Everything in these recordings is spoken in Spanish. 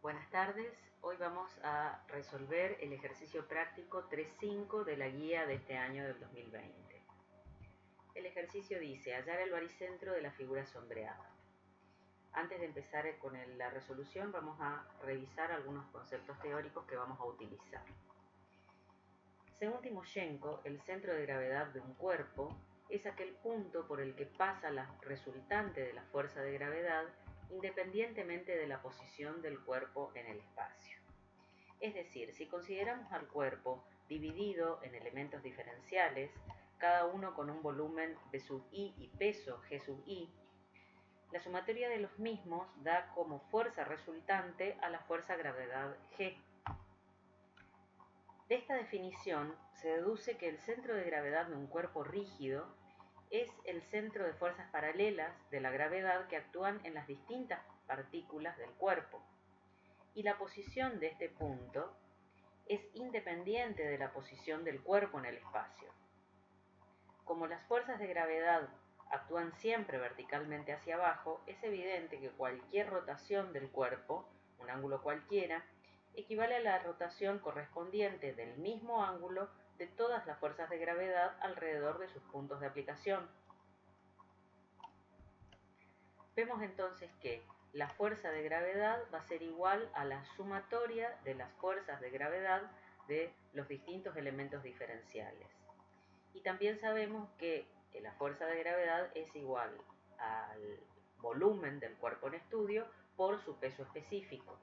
Buenas tardes, hoy vamos a resolver el ejercicio práctico 3.5 de la guía de este año del 2020. El ejercicio dice hallar el baricentro de la figura sombreada. Antes de empezar con la resolución vamos a revisar algunos conceptos teóricos que vamos a utilizar. Según Timoshenko, el centro de gravedad de un cuerpo es aquel punto por el que pasa la resultante de la fuerza de gravedad independientemente de la posición del cuerpo en el espacio. Es decir, si consideramos al cuerpo dividido en elementos diferenciales, cada uno con un volumen V sub i y peso G sub i, la sumatoria de los mismos da como fuerza resultante a la fuerza gravedad G. De esta definición se deduce que el centro de gravedad de un cuerpo rígido es el centro de fuerzas paralelas de la gravedad que actúan en las distintas partículas del cuerpo, y la posición de este punto es independiente de la posición del cuerpo en el espacio. Como las fuerzas de gravedad actúan siempre verticalmente hacia abajo, es evidente que cualquier rotación del cuerpo, un ángulo cualquiera, equivale a la rotación correspondiente del mismo ángulo de todas las fuerzas de gravedad alrededor de sus puntos de aplicación. Vemos entonces que la fuerza de gravedad va a ser igual a la sumatoria de las fuerzas de gravedad de los distintos elementos diferenciales. Y también sabemos que la fuerza de gravedad es igual al volumen del cuerpo en estudio por su peso específico.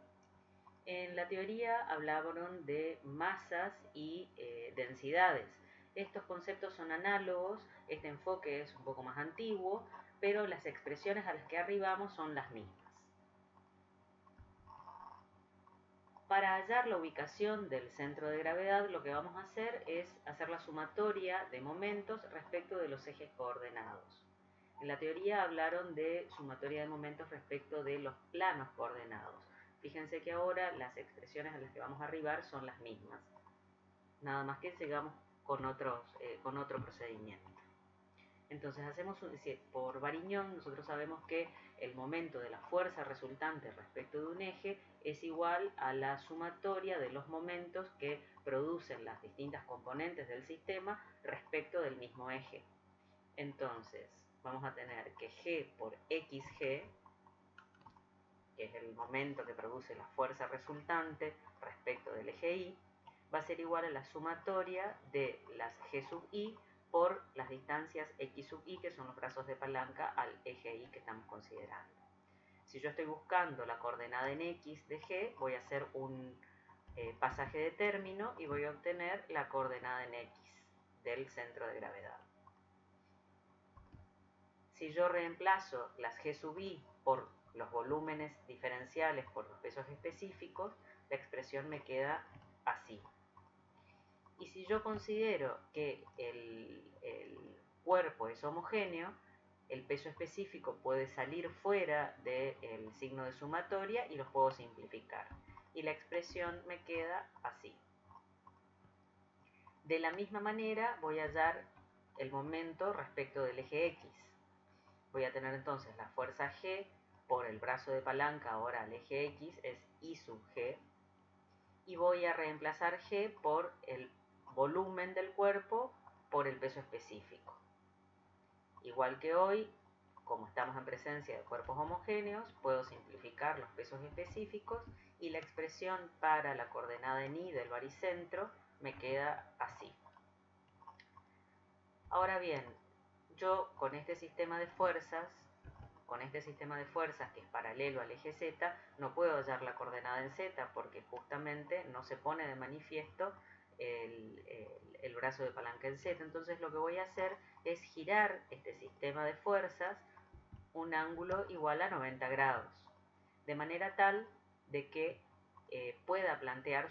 En la teoría hablaron de masas y densidades. Estos conceptos son análogos, este enfoque es un poco más antiguo, pero las expresiones a las que arribamos son las mismas. Para hallar la ubicación del centro de gravedad, lo que vamos a hacer es hacer la sumatoria de momentos respecto de los ejes coordenados. En la teoría hablaron de sumatoria de momentos respecto de los planos coordenados. Fíjense que ahora las expresiones a las que vamos a arribar son las mismas. Nada más que llegamos con otro procedimiento. Entonces hacemos por Variñón, nosotros sabemos que el momento de la fuerza resultante respecto de un eje es igual a la sumatoria de los momentos que producen las distintas componentes del sistema respecto del mismo eje. Entonces vamos a tener que G por XG, que es el momento que produce la fuerza resultante respecto del eje Y, va a ser igual a la sumatoria de las G sub I por las distancias X sub I, que son los brazos de palanca al eje Y que estamos considerando. Si yo estoy buscando la coordenada en X de G, voy a hacer un pasaje de término y voy a obtener la coordenada en X del centro de gravedad. Si yo reemplazo las G sub I por los volúmenes diferenciales por los pesos específicos, la expresión me queda así. Y si yo considero que el cuerpo es homogéneo, el peso específico puede salir fuera del signo de sumatoria y lo puedo simplificar. Y la expresión me queda así. De la misma manera voy a hallar el momento respecto del eje X. Voy a tener entonces la fuerza G por el brazo de palanca ahora al eje X es I sub G. Y voy a reemplazar G por el volumen del cuerpo por el peso específico. Igual que hoy, como estamos en presencia de cuerpos homogéneos, puedo simplificar los pesos específicos y la expresión para la coordenada en Y del baricentro me queda así. Ahora bien, yo con este sistema de fuerzas que es paralelo al eje Z, no puedo hallar la coordenada en Z porque justamente no se pone de manifiesto el brazo de palanca en Z. Entonces lo que voy a hacer es girar este sistema de fuerzas un ángulo igual a 90 grados, de manera tal de que pueda plantear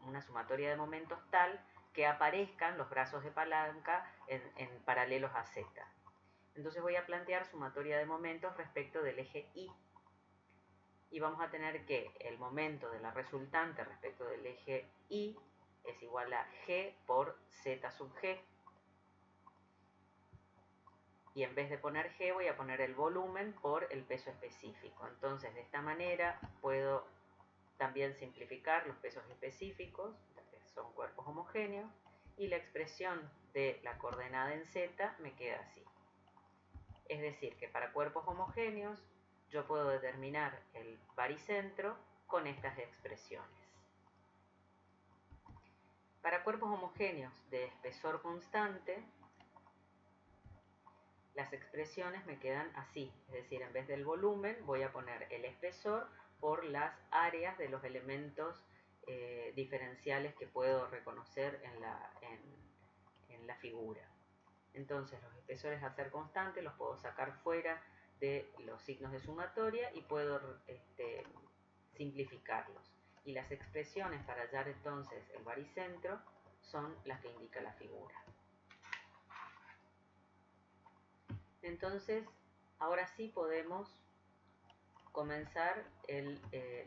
una sumatoria de momentos tal que aparezcan los brazos de palanca en paralelos a Z. Entonces voy a plantear sumatoria de momentos respecto del eje Y. Y vamos a tener que el momento de la resultante respecto del eje Y es igual a G por Z sub G. Y en vez de poner G voy a poner el volumen por el peso específico. Entonces de esta manera puedo también simplificar los pesos específicos, que son cuerpos homogéneos, y la expresión de la coordenada en z me queda así. Es decir, que para cuerpos homogéneos yo puedo determinar el baricentro con estas expresiones. Para cuerpos homogéneos de espesor constante, las expresiones me quedan así, es decir, en vez del volumen voy a poner el espesor por las áreas de los elementos diferenciales que puedo reconocer en la figura. Entonces los espesores, al ser constantes, los puedo sacar fuera de los signos de sumatoria y puedo simplificarlos. Y las expresiones para hallar entonces el baricentro son las que indica la figura. Entonces, ahora sí podemos comenzar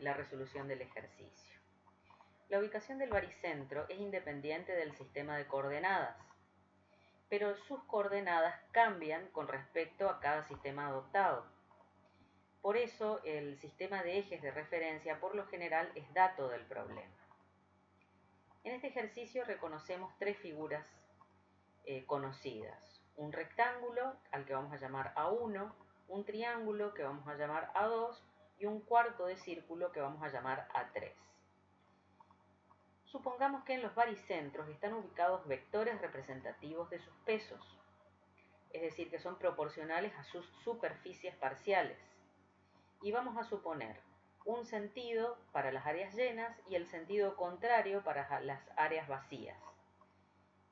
la resolución del ejercicio. La ubicación del baricentro es independiente del sistema de coordenadas, pero sus coordenadas cambian con respecto a cada sistema adoptado. Por eso, el sistema de ejes de referencia por lo general es dato del problema. En este ejercicio reconocemos tres figuras conocidas. Un rectángulo, al que vamos a llamar A1, un triángulo, que vamos a llamar A2, y un cuarto de círculo, que vamos a llamar A3. Supongamos que en los baricentros están ubicados vectores representativos de sus pesos, es decir, que son proporcionales a sus superficies parciales. Y vamos a suponer un sentido para las áreas llenas y el sentido contrario para las áreas vacías.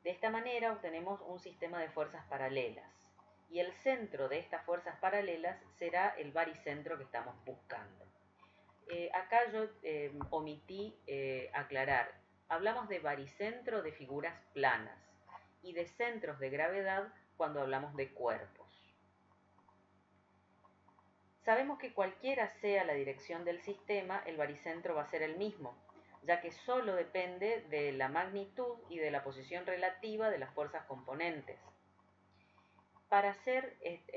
De esta manera obtenemos un sistema de fuerzas paralelas, y el centro de estas fuerzas paralelas será el baricentro que estamos buscando. Acá yo omití aclarar. Hablamos de baricentro de figuras planas y de centros de gravedad cuando hablamos de cuerpos. Sabemos que cualquiera sea la dirección del sistema, el baricentro va a ser el mismo, ya que solo depende de la magnitud y de la posición relativa de las fuerzas componentes. Para hacer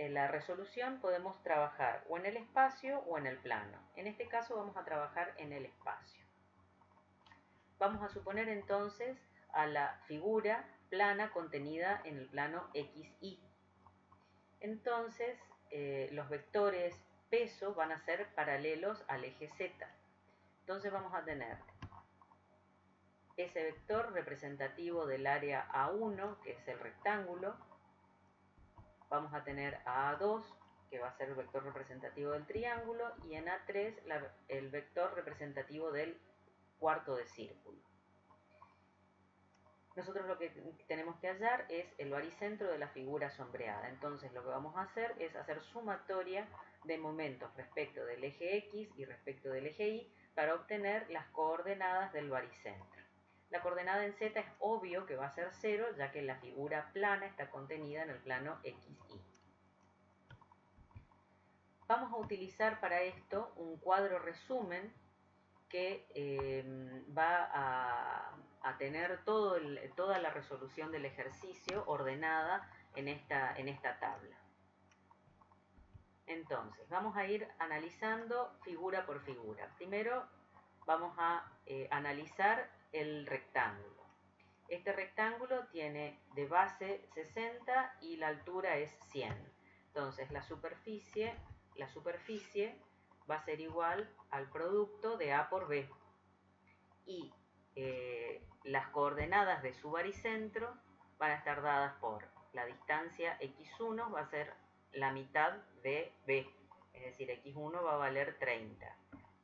la resolución podemos trabajar o en el espacio o en el plano. En este caso vamos a trabajar en el espacio. Vamos a suponer entonces a la figura plana contenida en el plano XY. Entonces los vectores peso van a ser paralelos al eje Z. Entonces vamos a tener ese vector representativo del área A1, que es el rectángulo. Vamos a tener a A2, que va a ser el vector representativo del triángulo, y en A3 el vector representativo del cuarto de círculo. Nosotros lo que tenemos que hallar es el baricentro de la figura sombreada. Entonces lo que vamos a hacer es hacer sumatoria de momentos respecto del eje X y respecto del eje Y para obtener las coordenadas del baricentro. La coordenada en Z es obvio que va a ser 0, ya que la figura plana está contenida en el plano XY. Vamos a utilizar para esto un cuadro resumen que va a tener toda la resolución del ejercicio ordenada en esta tabla. Entonces, vamos a ir analizando figura por figura. Primero vamos a analizar el rectángulo. Este rectángulo tiene de base 60 y la altura es 100. Entonces, la superficie va a ser igual al producto de A por B. Y las coordenadas de su baricentro van a estar dadas por la distancia x1 va a ser la mitad de B, es decir, x1 va a valer 30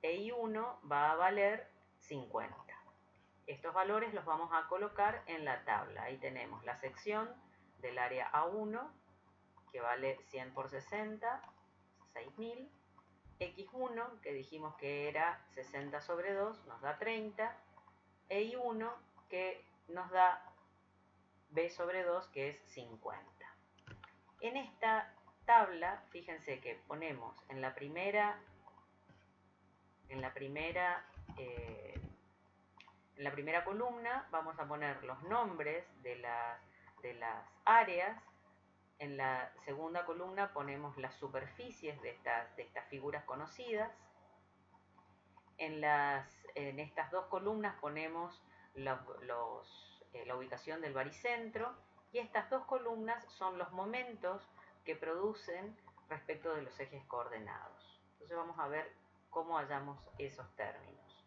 e y1 va a valer 50. Estos valores los vamos a colocar en la tabla. Ahí tenemos la sección del área A1, que vale 100 por 60, 6000. X1, que dijimos que era 60 sobre 2, nos da 30. E y1, que nos da B sobre 2, que es 50. En esta tabla, fíjense que ponemos en la primera columna, vamos a poner los nombres de las áreas. En la segunda columna ponemos las superficies de estas figuras conocidas. En estas dos columnas ponemos la ubicación del baricentro, y estas dos columnas son los momentos que producen respecto de los ejes coordenados. Entonces vamos a ver cómo hallamos esos términos.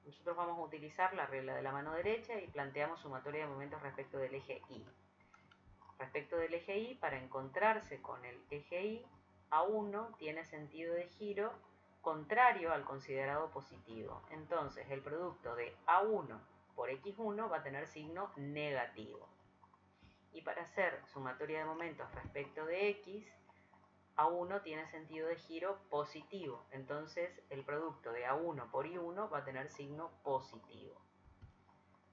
Nosotros vamos a utilizar la regla de la mano derecha y planteamos sumatoria de momentos respecto del eje Y. Respecto del eje Y, para encontrarse con el eje Y, A1 tiene sentido de giro contrario al considerado positivo. Entonces el producto de A1 por X1 va a tener signo negativo. Y para hacer sumatoria de momentos respecto de X, A1 tiene sentido de giro positivo. Entonces el producto de A1 por I1 va a tener signo positivo.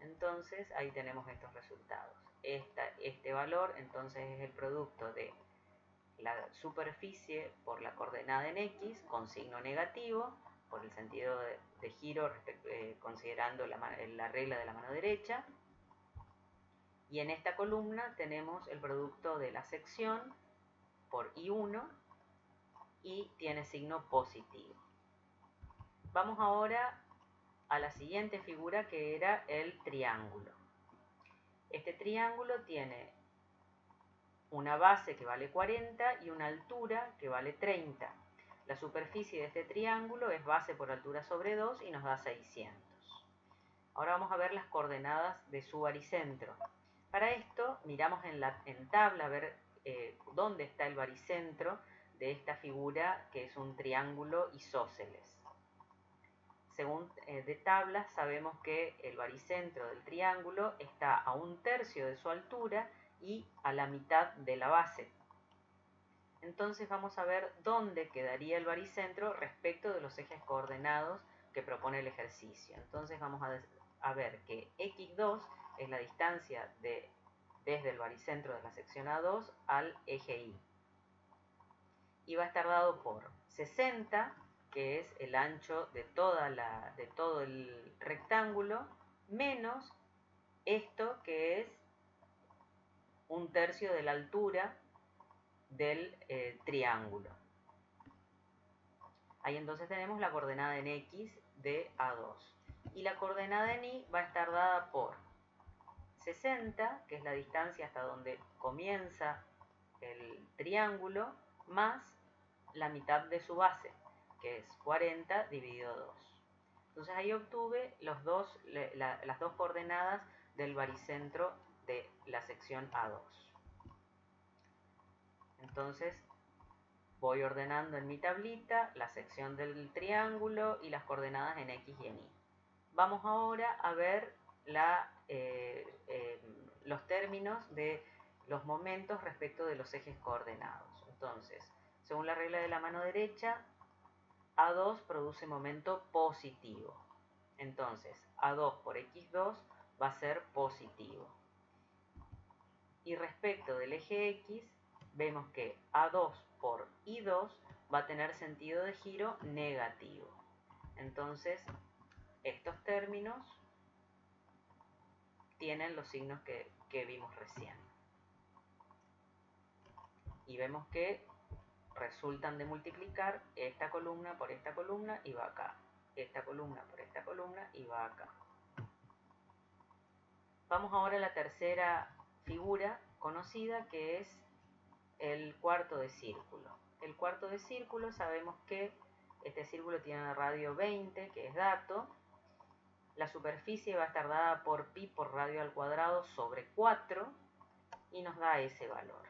Entonces ahí tenemos estos resultados. Este valor entonces es el producto de la superficie por la coordenada en X con signo negativo, por el sentido de giro considerando la regla de la mano derecha. Y en esta columna tenemos el producto de la sección por I1 y tiene signo positivo. Vamos ahora a la siguiente figura, que era el triángulo. Este triángulo tiene una base que vale 40 y una altura que vale 30. La superficie de este triángulo es base por altura sobre 2 y nos da 600. Ahora vamos a ver las coordenadas de su baricentro. Para esto miramos en tabla a ver dónde está el baricentro de esta figura, que es un triángulo isósceles. Según de tabla sabemos que el baricentro del triángulo está a 1/3 de su altura y a la mitad de la base. Entonces vamos a ver dónde quedaría el baricentro respecto de los ejes coordenados que propone el ejercicio. Entonces vamos a ver que X2 es la distancia desde el baricentro de la sección A2 al eje Y. Y va a estar dado por 60, que es el ancho de todo el rectángulo, menos esto, que es 1/3 de la altura del triángulo. Ahí entonces tenemos la coordenada en X de A2. Y la coordenada en Y va a estar dada por 60, que es la distancia hasta donde comienza el triángulo, más la mitad de su base, que es 40 dividido 2. Entonces ahí obtuve las dos coordenadas del baricentro de la sección A2. Entonces voy ordenando en mi tablita la sección del triángulo y las coordenadas en X y en Y. Vamos ahora a ver los términos de los momentos respecto de los ejes coordenados. Entonces, según la regla de la mano derecha, A2 produce momento positivo. Entonces, A2 por X2 va a ser positivo. Y respecto del eje X, vemos que A2 por I2 va a tener sentido de giro negativo. Entonces, estos términos tienen los signos que vimos recién. Y vemos que resultan de multiplicar esta columna por esta columna y va acá. Esta columna por esta columna y va acá. Vamos ahora a la tercera figura conocida, que es el cuarto de círculo. El cuarto de círculo, sabemos que este círculo tiene radio 20, que es dato. La superficie va a estar dada por pi por radio al cuadrado sobre 4 y nos da ese valor.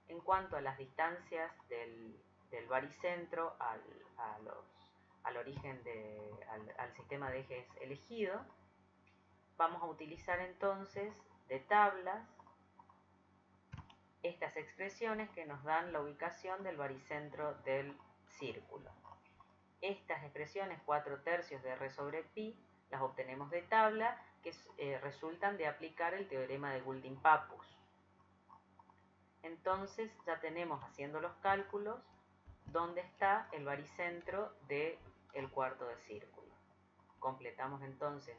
En cuanto a las distancias del baricentro al origen al sistema de ejes elegido, vamos a utilizar entonces de tablas estas expresiones que nos dan la ubicación del baricentro del círculo. Estas expresiones 4/3 de r sobre pi las obtenemos de tabla, que resultan de aplicar el teorema de Goulding-Pappus. Entonces ya tenemos, haciendo los cálculos, dónde está el baricentro del cuarto de círculo. Completamos entonces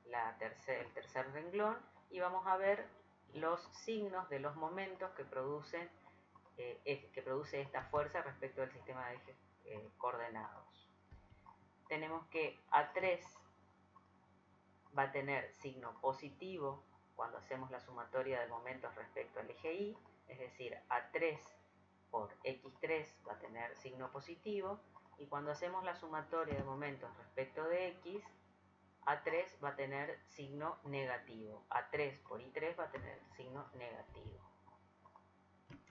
el tercer renglón y vamos a ver los signos de los momentos que produce esta fuerza respecto al sistema de ejes coordenados. tenemos que A3 va a tener signo positivo cuando hacemos la sumatoria de momentos respecto al eje Y, es decir, A3 por X3 va a tener signo positivo, y cuando hacemos la sumatoria de momentos respecto de X, A3 va a tener signo negativo. A3 por Y3 va a tener signo negativo.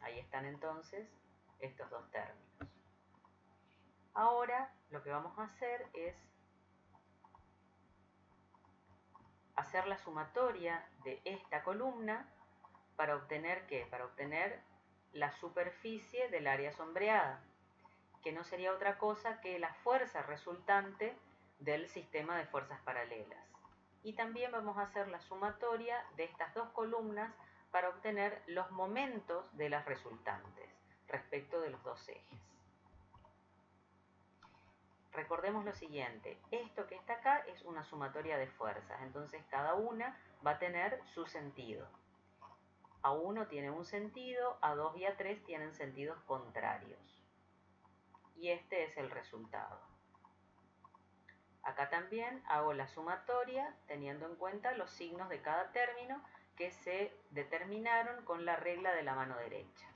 Ahí están entonces estos dos términos. Ahora lo que vamos a hacer es hacer la sumatoria de esta columna para obtener ¿qué? Para obtener la superficie del área sombreada, que no sería otra cosa que la fuerza resultante del sistema de fuerzas paralelas. Y también vamos a hacer la sumatoria de estas dos columnas para obtener los momentos de las resultantes respecto de los dos ejes. Recordemos lo siguiente, esto que está acá es una sumatoria de fuerzas, entonces cada una va a tener su sentido. A1 tiene un sentido, A2 y A3 tienen sentidos contrarios. Y este es el resultado. Acá también hago la sumatoria teniendo en cuenta los signos de cada término que se determinaron con la regla de la mano derecha.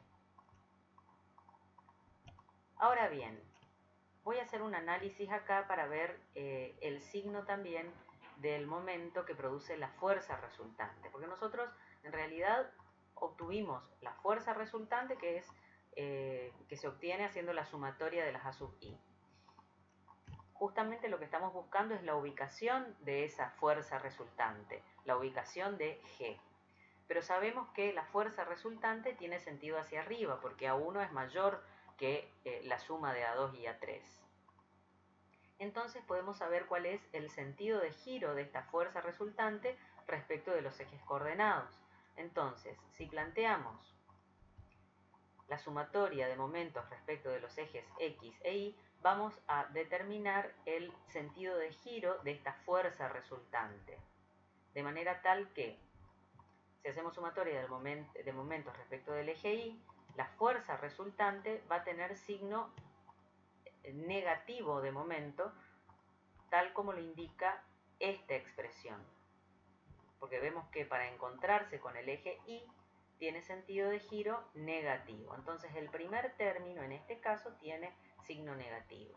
Ahora bien, voy a hacer un análisis acá para ver el signo también del momento que produce la fuerza resultante, porque nosotros en realidad obtuvimos la fuerza resultante que se obtiene haciendo la sumatoria de las A sub I. Justamente lo que estamos buscando es la ubicación de esa fuerza resultante, la ubicación de G. Pero sabemos que la fuerza resultante tiene sentido hacia arriba, porque A1 es mayor que la suma de A2 y A3. Entonces podemos saber cuál es el sentido de giro de esta fuerza resultante respecto de los ejes coordenados. Entonces, si planteamos la sumatoria de momentos respecto de los ejes X e Y, vamos a determinar el sentido de giro de esta fuerza resultante. De manera tal que, si hacemos sumatoria de momentos respecto del eje Y, la fuerza resultante va a tener signo negativo de momento, tal como lo indica esta expresión. Porque vemos que para encontrarse con el eje Y tiene sentido de giro negativo. Entonces el primer término en este caso tiene signo negativo.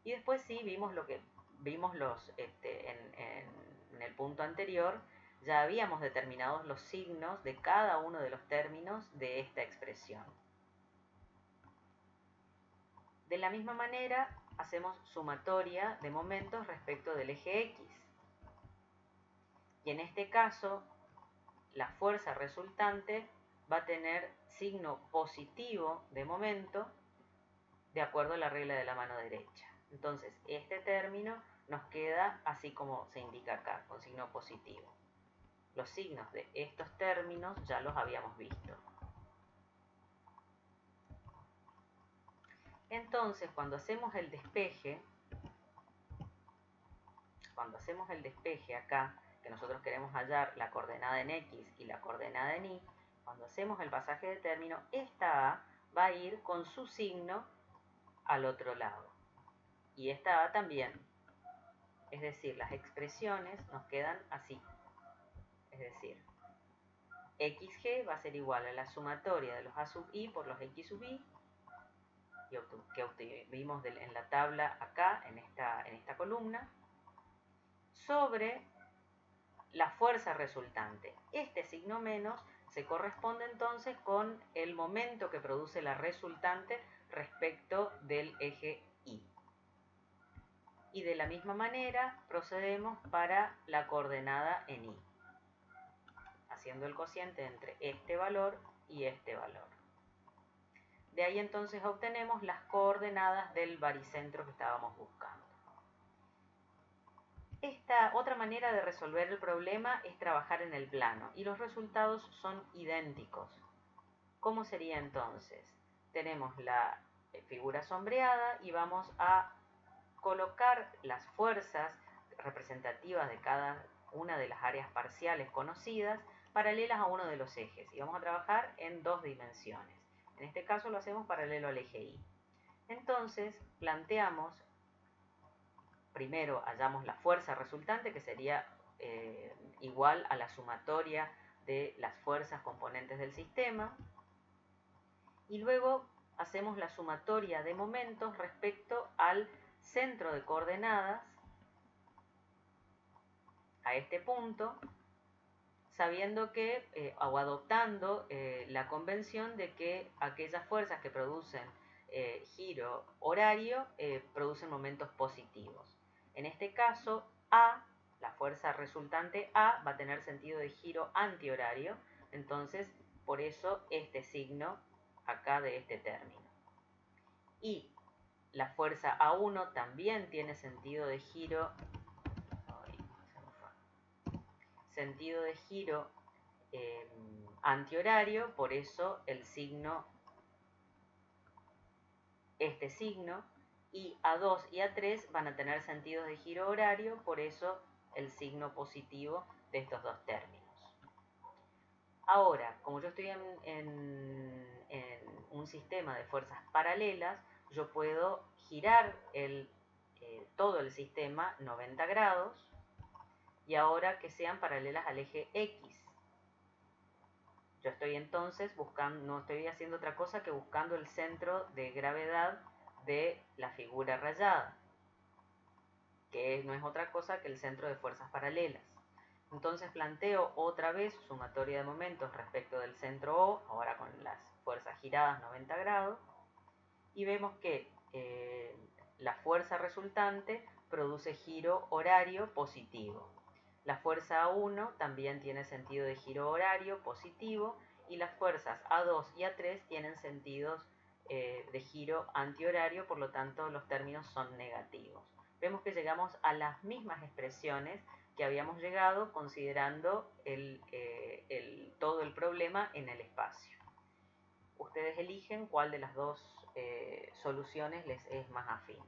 Y después sí vimos lo que vimos en el punto anterior, ya habíamos determinado los signos de cada uno de los términos de esta expresión. De la misma manera hacemos sumatoria de momentos respecto del eje X. Y en este caso, la fuerza resultante va a tener signo positivo de momento de acuerdo a la regla de la mano derecha. Entonces, este término nos queda así como se indica acá, con signo positivo. Los signos de estos términos ya los habíamos visto. Entonces, cuando hacemos el despeje acá, que nosotros queremos hallar la coordenada en X y la coordenada en Y, cuando hacemos el pasaje de término, esta A va a ir con su signo al otro lado. Y esta A también. Es decir, las expresiones nos quedan así. Es decir, XG va a ser igual a la sumatoria de los A sub I por los X sub I, que obtuvimos en la tabla acá, en esta columna, sobre la fuerza resultante. Este signo menos se corresponde entonces con el momento que produce la resultante respecto del eje Y. Y de la misma manera procedemos para la coordenada en Y, haciendo el cociente entre este valor y este valor. De ahí entonces obtenemos las coordenadas del baricentro que estábamos buscando. Esta otra manera de resolver el problema es trabajar en el plano y los resultados son idénticos. ¿Cómo sería entonces? Tenemos la figura sombreada y vamos a colocar las fuerzas representativas de cada una de las áreas parciales conocidas paralelas a uno de los ejes y vamos a trabajar en dos dimensiones. En este caso lo hacemos paralelo al eje Y. Entonces planteamos primero hallamos la fuerza resultante, que sería igual a la sumatoria de las fuerzas componentes del sistema, y luego hacemos la sumatoria de momentos respecto al centro de coordenadas a este punto, sabiendo que, o adoptando la convención de que aquellas fuerzas que producen giro horario producen momentos positivos. En este caso, A, la fuerza resultante A, va a tener sentido de giro antihorario, entonces por eso este signo acá de este término. Y la fuerza A1 también tiene sentido de giro antihorario, por eso el signo, este signo, y A2 y A3 van a tener sentidos de giro horario, por eso el signo positivo de estos dos términos. Ahora, como yo estoy en un sistema de fuerzas paralelas, yo puedo girar todo el sistema 90 grados y ahora que sean paralelas al eje X. Yo estoy entonces buscando, no estoy haciendo otra cosa que buscando el centro de gravedad de la figura rayada, que no es otra cosa que el centro de fuerzas paralelas. Entonces planteo otra vez sumatoria de momentos respecto del centro O, ahora con las fuerzas giradas 90 grados, y vemos que la fuerza resultante produce giro horario positivo. La fuerza A1 también tiene sentido de giro horario positivo, y las fuerzas A2 y A3 tienen sentidos de giro antihorario, por lo tanto los términos son negativos. Vemos que llegamos a las mismas expresiones que habíamos llegado considerando todo el problema en el espacio. Ustedes eligen cuál de las dos soluciones les es más afín.